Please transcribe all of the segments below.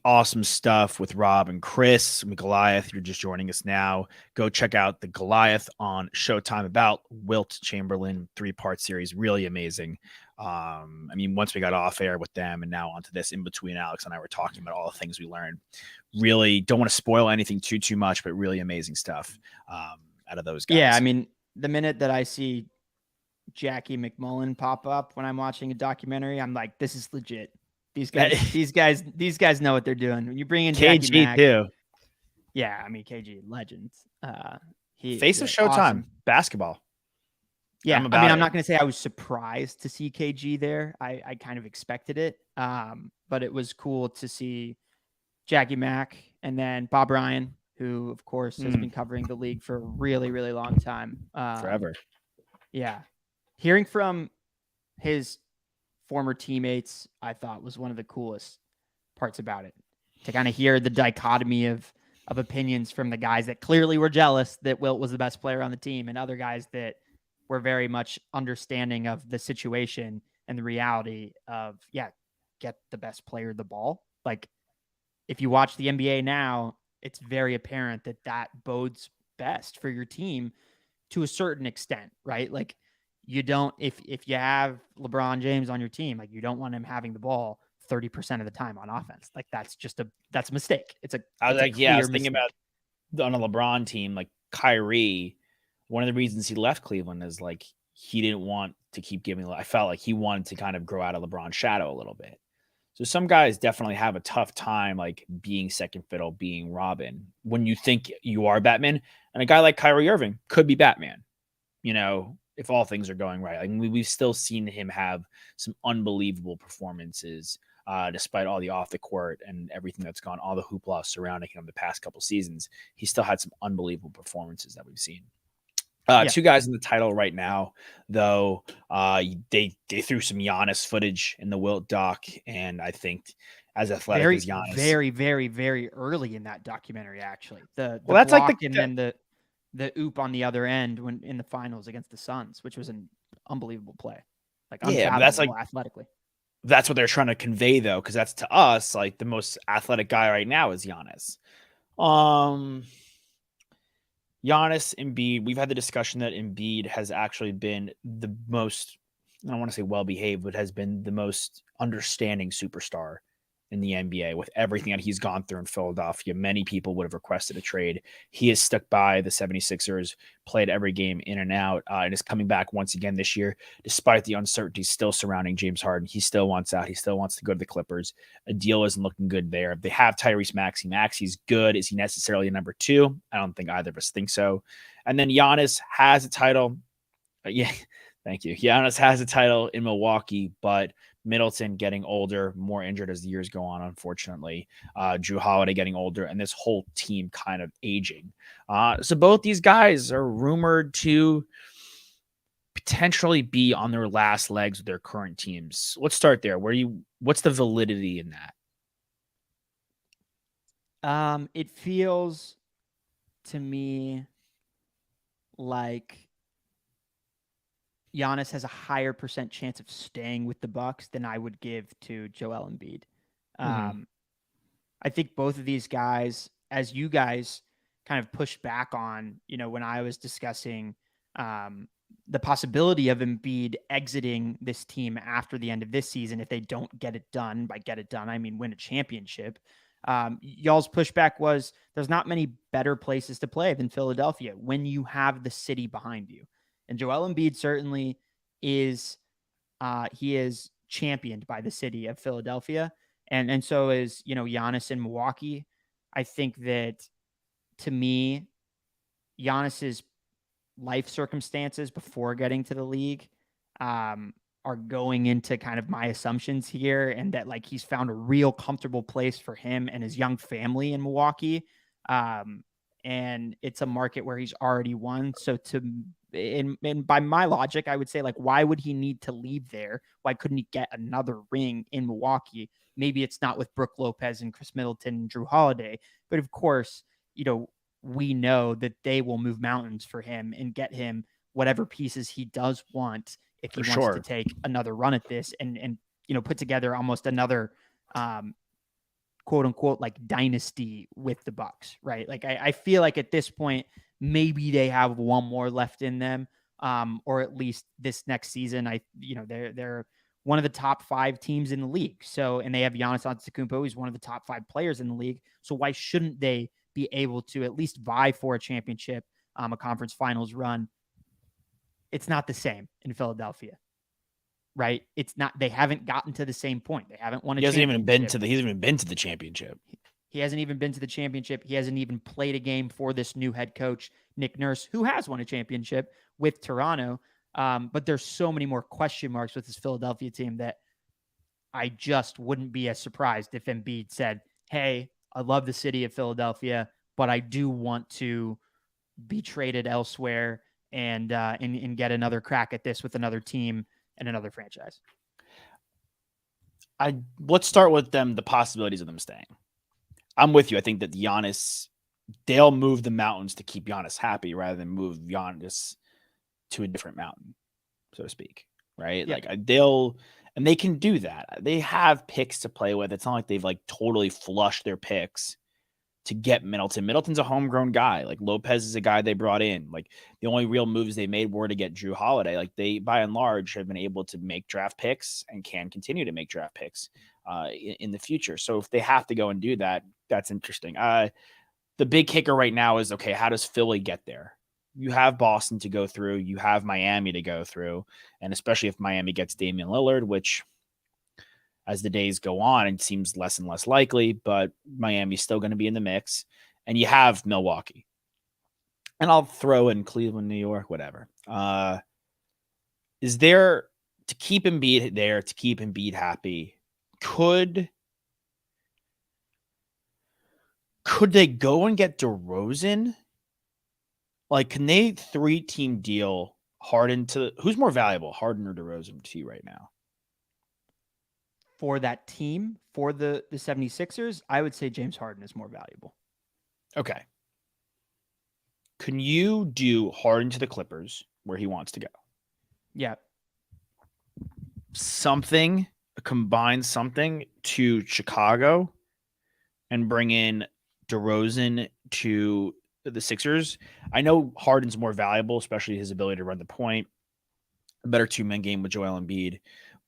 awesome stuff with Rob and Chris. Goliath, you're just joining us now. Go check out the Goliath on Showtime about Wilt Chamberlain 3-part series. Really amazing. I mean, once we got off air with them and now onto this in between, Alex and I were talking about all the things we learned. Really don't want to spoil anything too much, but really amazing stuff out of those guys. Yeah, I mean, the minute that I see Jackie McMullen pop up when I'm watching a documentary, I'm like, this is legit. These guys know what they're doing. When you bring in Jackie KG Mack, too. Yeah, I mean KG, legend. Face of Showtime awesome. basketball. Yeah, I'm not going to say I was surprised to see KG there. I kind of expected it, but it was cool to see Jackie Mack and then Bob Ryan, who of course has been covering the league for a really, really long time. Forever. Yeah, hearing from his former teammates, I thought was one of the coolest parts about it. To kind of hear the dichotomy of opinions from the guys that clearly were jealous that Wilt was the best player on the team, and other guys that were very much understanding of the situation and the reality of, get the best player the ball. Like, if you watch the NBA now, it's very apparent that bodes best for your team to a certain extent, right? Like, you don't, if you have LeBron James on your team, like, you don't want him having the ball 30% of the time on offense. Like, that's a mistake. I was thinking about on a LeBron team, like Kyrie, one of the reasons he left Cleveland is like, he didn't want to keep giving, I felt like he wanted to kind of grow out of LeBron's shadow a little bit. So some guys definitely have a tough time, like being second fiddle, being Robin, when you think you are Batman. And a guy like Kyrie Irving could be Batman, if all things are going right. Like, we've still seen him have some unbelievable performances, despite all the off the court and everything that's gone, all the hoopla surrounding him the past couple seasons. He still had some unbelievable performances that we've seen. Two guys in the title right now, though, they threw some Giannis footage in the Wilt doc, and I think as athletic as Giannis, very, very, very early in that documentary, actually, the that's block like and then the oop on the other end when in the finals against the Suns, which was an unbelievable play, like unfathomable that's like athletically. That's what they're trying to convey, though, because that's, to us, like, the most athletic guy right now is Giannis. Giannis, Embiid, we've had the discussion that Embiid has actually been the most, I don't want to say well-behaved, but has been the most understanding superstar in the NBA with everything that he's gone through in Philadelphia. Many people would have requested a trade. He is stuck by the 76ers, played every game in and out, and is coming back once again this year, despite the uncertainty still surrounding James Harden. He still wants out. He still wants to go to the Clippers. A deal isn't looking good there. They have Tyrese Maxey. Maxey's good. Is he necessarily a number 2? I don't think either of us think so. And then Giannis has a title. Thank you. Giannis has a title in Milwaukee, but Middleton getting older, more injured as the years go on, unfortunately. Jrue Holiday getting older, and this whole team kind of aging. So both these guys are rumored to potentially be on their last legs with their current teams. Let's start there. What's the validity in that? It feels to me like Giannis has a higher % chance of staying with the Bucks than I would give to Joel Embiid. I think both of these guys, as you guys kind of pushed back on, when I was discussing the possibility of Embiid exiting this team after the end of this season, if they don't get it done, by get it done, I mean win a championship. Y'all's pushback was there's not many better places to play than Philadelphia when you have the city behind you. And Joel Embiid certainly is, he is championed by the city of Philadelphia. And so is, Giannis in Milwaukee. I think that, to me, Giannis's life circumstances before getting to the league are going into kind of my assumptions here, and that, like, he's found a real comfortable place for him and his young family in Milwaukee. And it's a market where he's already won. So by my logic, I would say, like, why would he need to leave there? Why couldn't he get another ring in Milwaukee? Maybe it's not with Brooke Lopez and Chris Middleton and Jrue Holiday, but of course, we know that they will move mountains for him and get him whatever pieces he does want if he wants to take another run at this and put together almost another quote unquote like dynasty with the Bucks, right? Like I feel like at this point, maybe they have one more left in them. Or at least this next season, they're one of the top 5 teams in the league. So, and they have Giannis Antetokounmpo, who's one of the top 5 players in the league. So why shouldn't they be able to at least vie for a championship, a conference finals run? It's not the same in Philadelphia, right? It's not. They haven't gotten to the same point. They haven't won a championship. He hasn't even been to the championship. He hasn't even been to the championship. He hasn't even played a game for this new head coach, Nick Nurse, who has won a championship with Toronto. But there's so many more question marks with this Philadelphia team that I just wouldn't be as surprised if Embiid said, "Hey, I love the city of Philadelphia, but I do want to be traded elsewhere and get another crack at this with another team and another franchise." Let's start with the possibilities of them staying. I'm with you. I think that they'll move the mountains to keep Giannis happy rather than move Giannis to a different mountain, so to speak. Right? Yeah. Like they can do that. They have picks to play with. It's not like they've like totally flushed their picks to get Middleton. Middleton's a homegrown guy. Like Lopez is a guy they brought in. Like the only real moves they made were to get Drew Holiday. Like they, by and large, have been able to make draft picks and can continue to make draft picks in the future. So if they have to go and do that, that's interesting. The big kicker right now is, okay, how does Philly get there? You have Boston to go through. You have Miami to go through. And especially if Miami gets Damian Lillard, which as the days go on, it seems less and less likely, but Miami's still going to be in the mix. And you have Milwaukee. And I'll throw in Cleveland, New York, whatever. Is there, to keep Embiid there, to keep Embiid happy, could they go and get DeRozan? Like, can they 3-team deal Harden to, who's more valuable, Harden or DeRozan to you right now? For that team, for the 76ers, I would say James Harden is more valuable. Okay. Can you do Harden to the Clippers where he wants to go? Yeah. Combine something to Chicago and bring in DeRozan to the Sixers. I know Harden's more valuable, especially his ability to run the point, a better 2-man game with Joel Embiid,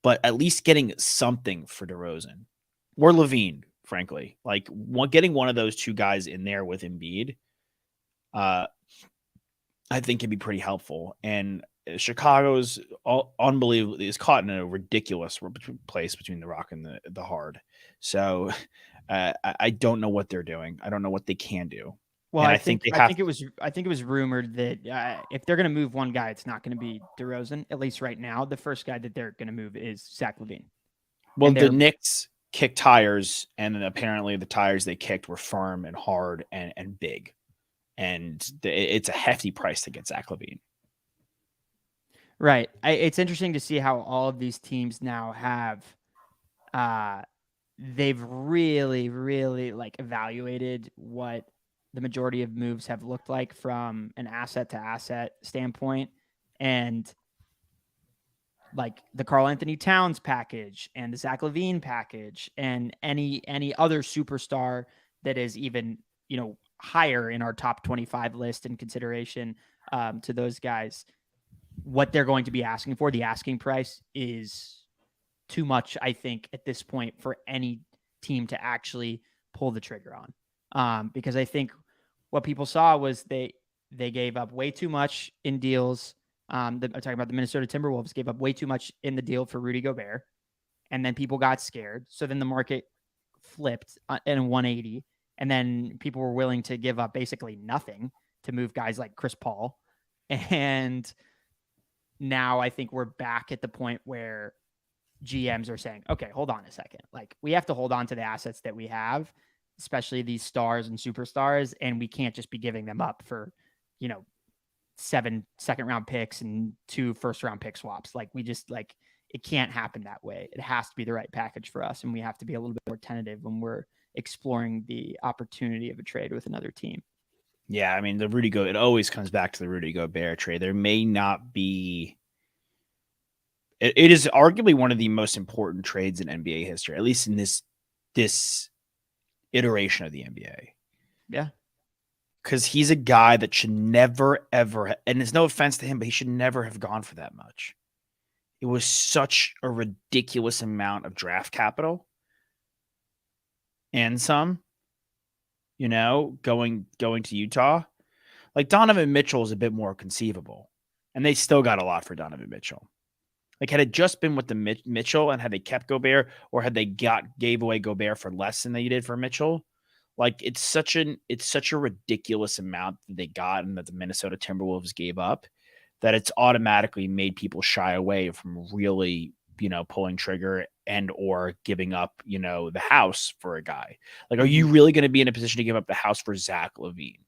but at least getting something for DeRozan or Levine, frankly, like getting one of those two guys in there with Embiid, I think can be pretty helpful. And Chicago's unbelievable is caught in a ridiculous place between the rock and the hard. So I don't know what they're doing. I don't know what they can do. Well, I think it was rumored that if they're going to move one guy, it's not going to be DeRozan. At least right now, the first guy that they're going to move is Zach LaVine. Well, the Knicks kicked tires, and then apparently the tires they kicked were firm and hard and big, and it's a hefty price to get Zach LaVine. Right. It's interesting to see how all of these teams now have. They've really, really like evaluated what the majority of moves have looked like from an asset to asset standpoint, and like the Karl Anthony Towns package and the Zach LaVine package and any other superstar that is even, higher in our top 25 list in consideration to those guys, what they're going to be asking for. The asking price is too much, I think, at this point for any team to actually pull the trigger on. Because I think what people saw was they gave up way too much in deals. I'm talking about the Minnesota Timberwolves gave up way too much in the deal for Rudy Gobert, and then people got scared. So then the market flipped in 180, and then people were willing to give up basically nothing to move guys like Chris Paul. And now I think we're back at the point where GMs are saying, okay, hold on a second. Like, we have to hold on to the assets that we have, especially these stars and superstars, and we can't just be giving them up for, 7 second-round picks and 2 first-round pick swaps. Like, we just, like, it can't happen that way. It has to be the right package for us, and we have to be a little bit more tentative when we're exploring the opportunity of a trade with another team. Yeah, I mean, it always comes back to the Rudy Gobert trade. There may not be. It is arguably one of the most important trades in NBA history, at least in this iteration of the NBA. Yeah. Because he's a guy that should never, ever, and it's no offense to him, but he should never have gone for that much. It was such a ridiculous amount of draft capital and some, going to Utah. Like Donovan Mitchell is a bit more conceivable, and they still got a lot for Donovan Mitchell. Like had it just been with the Mitchell and had they kept Gobert, or had they gave away Gobert for less than they did for Mitchell, like it's such a ridiculous amount that they got and that the Minnesota Timberwolves gave up that it's automatically made people shy away from really, pulling trigger and or giving up, the house for a guy. Like, are you really going to be in a position to give up the house for Zach LaVine,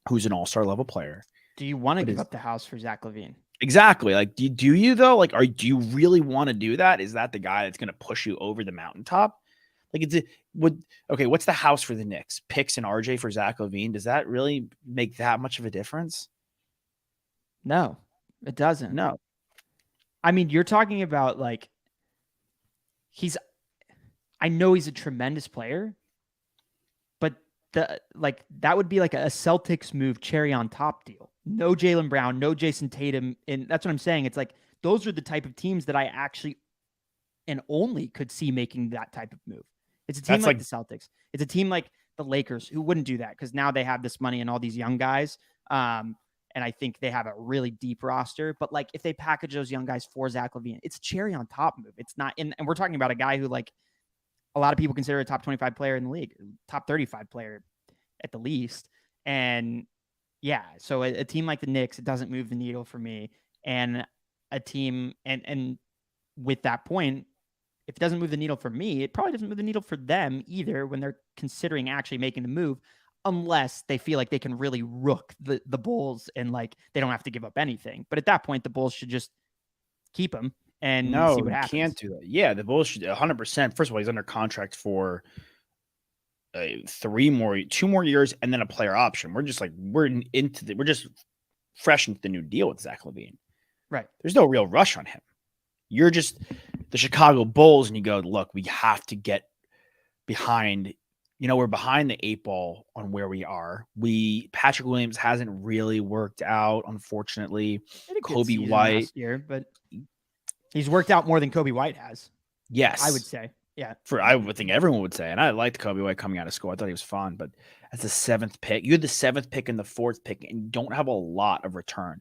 who's an all-star level player? Do you want to give up the house for Zach LaVine? Exactly. Like, do you though? Like, do you really want to do that? Is that the guy that's going to push you over the mountaintop? Like, what's the house for the Knicks? Picks and RJ for Zach LaVine. Does that really make that much of a difference? No, it doesn't. No. I mean, you're talking about like I know he's a tremendous player, but that would be like a Celtics move cherry on top deal. No Jaylen Brown, no Jason Tatum. And that's what I'm saying. It's like those are the type of teams that I actually and only could see making that type of move. It's a team like the Celtics. It's a team like the Lakers who wouldn't do that because now they have this money and all these young guys. And I think they have a really deep roster. But like if they package those young guys for Zach LaVine, it's a cherry on top move. It's not and we're talking about a guy who like a lot of people consider a top 25 player in the league, top 35 player at the least. And yeah, so a team like the Knicks, it doesn't move the needle for me. And a team and with that point, if it doesn't move the needle for me, it probably doesn't move the needle for them either when they're considering actually making the move, unless they feel like they can really rook the Bulls and like they don't have to give up anything. But at that point, the Bulls should just keep him and see what happens. No, can't do that. Yeah, the Bulls should 100%. First of all, he's under contract for 2 more years and then a player option. We're just like we're just fresh into the new deal with Zach LaVine. Right. There's no real rush on him. You're just the Chicago Bulls, and you go, look, we have to get behind. We're behind the 8 ball on where we are. Patrick Williams hasn't really worked out, unfortunately. Kobe White last year, but he's worked out more than Kobe White has. Yes, I would say. Yeah. I would think everyone would say, and I liked Kobe White coming out of school. I thought he was fun, but as the 7th pick, you had the 7th pick and the 4th pick, and you don't have a lot of return.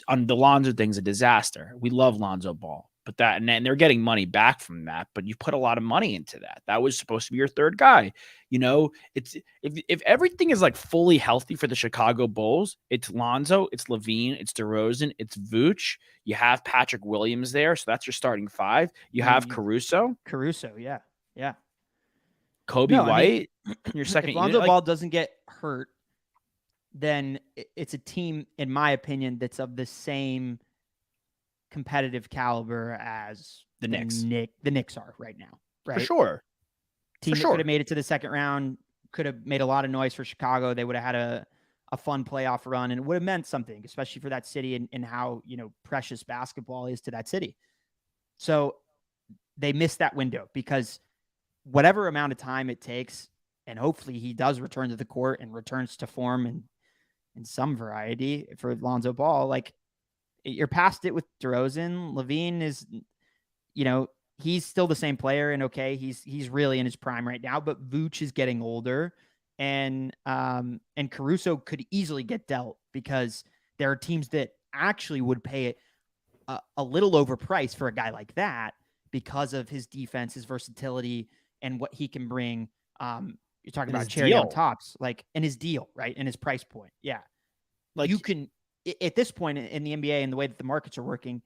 On the Lonzo thing's a disaster. We love Lonzo Ball, but and they're getting money back from that. But you put a lot of money into that. That was supposed to be your 3rd guy. It's if everything is like fully healthy for the Chicago Bulls, it's Lonzo, it's LaVine, it's DeRozan, it's Vooch. You have Patrick Williams there, so that's your starting 5. You have Caruso, yeah. Kobe White, your second. If Lonzo Ball doesn't get hurt, then it's a team, in my opinion, that's of the same competitive caliber as the Knicks. The Knicks are right now, right? For sure. Team that could have made it to the 2nd round, could have made a lot of noise for Chicago. They would have had a fun playoff run, and it would have meant something, especially for that city and how precious basketball is to that city. So they missed that window because whatever amount of time it takes, and hopefully he does return to the court and returns to form and in some variety for Lonzo Ball, like you're past it with DeRozan. LaVine is, he's still the same player, and okay, he's really in his prime right now, but Vooch is getting older, and Caruso could easily get dealt because there are teams that actually would pay it a little overpriced for a guy like that because of his defense, his versatility, and what he can bring. You're talking about cherry on tops, like in his deal, right? And his price point. Yeah. Like you can, at this point in the NBA and the way that the markets are working,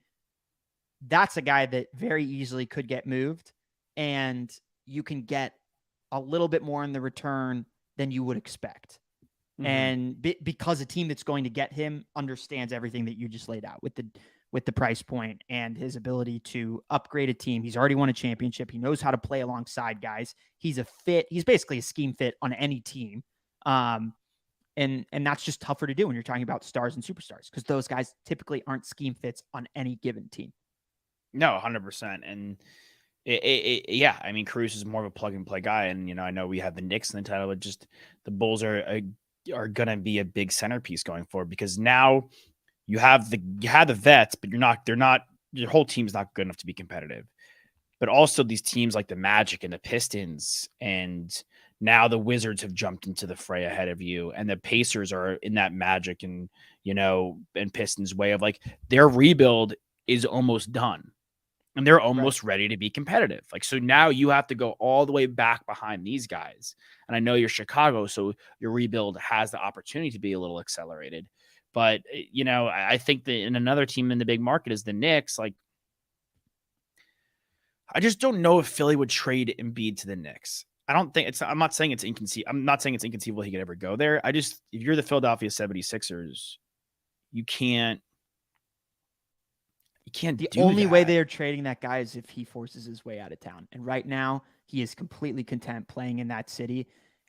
that's a guy that very easily could get moved, and you can get a little bit more in the return than you would expect. Mm-hmm. And because a team that's going to get him understands everything that you just laid out with the price point and his ability to upgrade a team. He's already won a championship. He knows how to play alongside guys. He's a fit. He's basically a scheme fit on any team. And that's just tougher to do when you're talking about stars and superstars, because those guys typically aren't scheme fits on any given team. No, 100%. And Yeah, I mean, Cruz is more of a plug and play guy, and I know we have the Knicks in the title, but just the Bulls are gonna be a big centerpiece going forward because now you have the vets, but they're not your whole team's not good enough to be competitive. But also these teams like the Magic and the Pistons, and now the Wizards have jumped into the fray ahead of you, and the Pacers are in that Magic and Pistons way of like their rebuild is almost done and they're Right. almost ready to be competitive. Like, so now you have to go all the way back behind these guys. And I know you're Chicago, so your rebuild has the opportunity to be a little accelerated. But, I think that in another team in the big market is the Knicks. Like, I just don't know if Philly would trade Embiid to the Knicks. I'm not saying it's inconceivable. I'm not saying it's inconceivable he could ever go there. If you're the Philadelphia 76ers, you can't The do only way that. they are trading that guy is if he forces his way out of town. And right now, he is completely content playing in that city.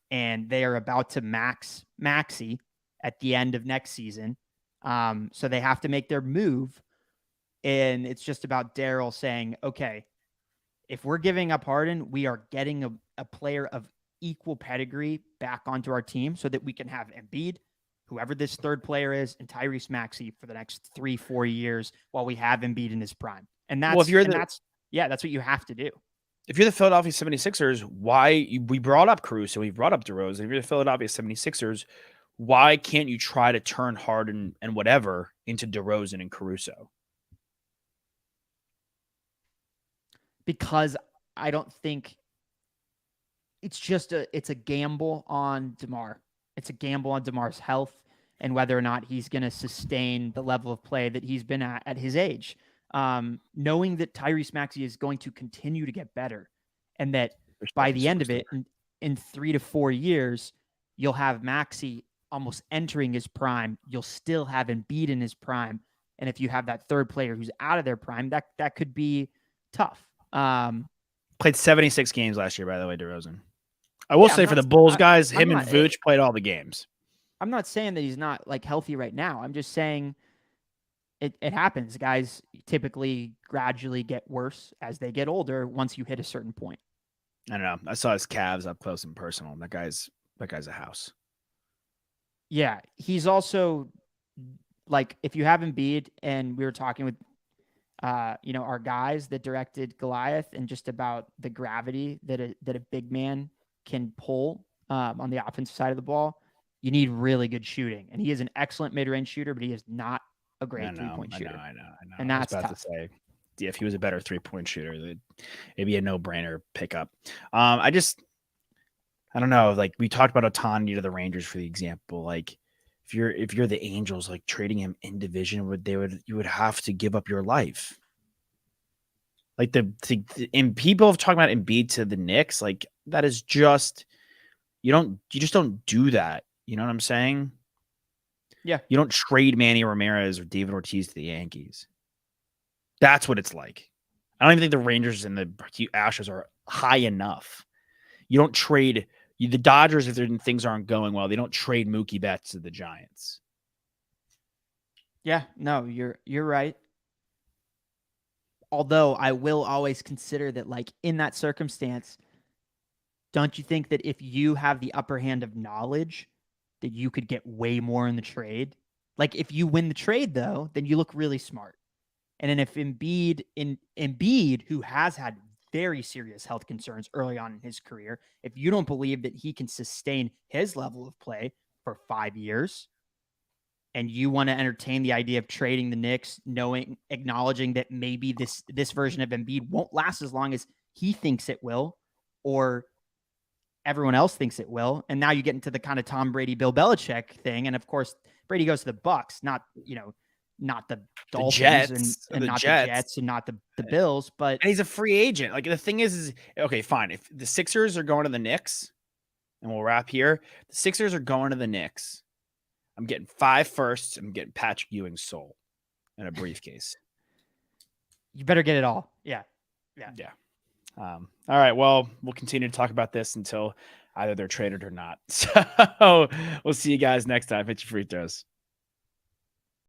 And they are about to max Maxi at the end of next season. So they have to make their move. And it's just about Daryl saying, okay, if we're giving up Harden, we are getting a player of equal pedigree back onto our team so that we can have Embiid, whoever this third player is, and Tyrese Maxey for the next 3-4 years while we have Embiid in his prime. And Well, that's what you have to do. if you're the Philadelphia 76ers, we brought up Cruz and we brought up DeRozan. If you're the Philadelphia 76ers, why can't you try to turn Harden and whatever into DeRozan and Caruso? Because I don't think it's a gamble on DeMar. It's a gamble on DeMar's health and whether or not he's going to sustain the level of play that he's been at his age. Knowing that Tyrese Maxey is going to continue to get better and that by the end of it, in 3 to 4 years, you'll have Maxey almost entering his prime. You'll still have Embiid in his prime. And if you have that third player who's out of their prime, that could be tough. Played 76 games last year, by the way, DeRozan. I will say for the Bulls guys, him and Vooch played all the games. I'm not saying that he's not like healthy right now. I'm just saying it happens. Guys typically gradually get worse as they get older once you hit a certain point. I don't know. I saw his calves up close and personal. That guy's a house. Yeah. He's also like, if you have Embiid, and we were talking with our guys that directed Goliath and just about the gravity that a big man can pull on the offensive side of the ball, you need really good shooting. And he is an excellent mid-range shooter, but he is not a great three-point shooter. I know. And that's I was about tough. to say, if he was a better three-point shooter, it'd be a no-brainer pickup. I don't know. Like, we talked about Otani to the Rangers for the example. Like, if you're the Angels, like trading him in division, you would have to give up your life. Like and people have talked about Embiid to the Knicks. Like, that is just you just don't do that. You know what I'm saying? Yeah. You don't trade Manny Ramirez or David Ortiz to the Yankees. That's what it's like. I don't even think the Rangers and the Astros are high enough. You don't trade the Dodgers if things aren't going well. They don't trade Mookie Betts to the Giants. Yeah, no, you're right. Although I will always consider that, like, in that circumstance, don't you think that if you have the upper hand of knowledge, that you could get way more in the trade? Like, if you win the trade, though, then you look really smart. And then if Embiid, who has had very serious health concerns early on in his career, if you don't believe that he can sustain his level of play for 5 years, and you want to entertain the idea of trading the Knicks, acknowledging that maybe this version of Embiid won't last as long as he thinks it will, or everyone else thinks it will, and now you get into the kind of Tom Brady, Bill Belichick thing, and of course Brady goes to the Bucks, not the Dolphins and not the Jets and not the Bills, but and he's a free agent. Like, the thing is okay, fine. If the Sixers are going to the Knicks, and we'll wrap here, the Sixers are going to the Knicks. I'm getting 5 firsts. I'm getting Patrick Ewing's soul in a briefcase. You better get it all. Yeah. All right. Well, we'll continue to talk about this until either they're traded or not. So we'll see you guys next time. Hit your free throws.